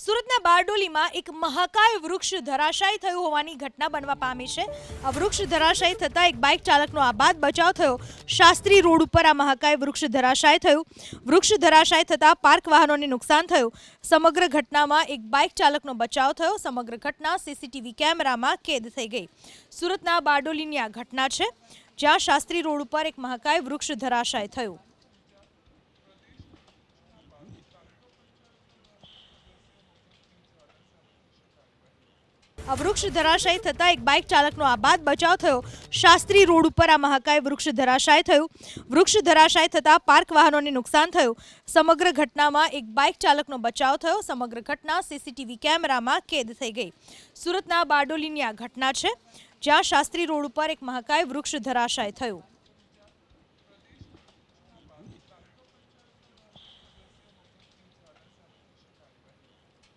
સુરતના બારડોલીમાં એક મહાકાય વૃક્ષ ધરાશાયી થયું હોવાની ઘટના બનવા પામી છે। આ વૃક્ષ ધરાશાયી થતાં એક બાઇક ચાલકનો આબાદ બચાવ થયો। શાસ્ત્રી રોડ ઉપર આ મહાકાય વૃક્ષ ધરાશાયી થયું। વૃક્ષ ધરાશાયી થતાં પાર્ક વાહનોને નુકસાન થયું। સમગ્ર ઘટનામાં એક બાઇક ચાલકનો બચાવ થયો। સમગ્ર ઘટના સીસીટીવી કેમેરામાં કેદ થઈ ગઈ। સુરતના બારડોલીની આ ઘટના છે, જ્યાં શાસ્ત્રી રોડ ઉપર એક મહાકાય વૃક્ષ ધરાશાયી થયું। આ વૃક્ષ ધરાશાયી થતાં એક બાઇક ચાલકનો આબાદ બચાવ થયો। શાસ્ત્રી રોડ ઉપર આ મહાકાય વૃક્ષ ધરાશાયી થયું। વૃક્ષ ધરાશાયી થતાં પાર્ક વાહનોને નુકસાન થયું। સમગ્ર ઘટનામાં એક બાઇક ચાલકનો બચાવ થયો। સમગ્ર ઘટના સીસીટીવી કેમેરામાં કેદ થઈ ગઈ। સુરતના બારડોલીની આ ઘટના છે, જ્યાં શાસ્ત્રી રોડ ઉપર એક મહાકાય વૃક્ષ ધરાશાયી થયું।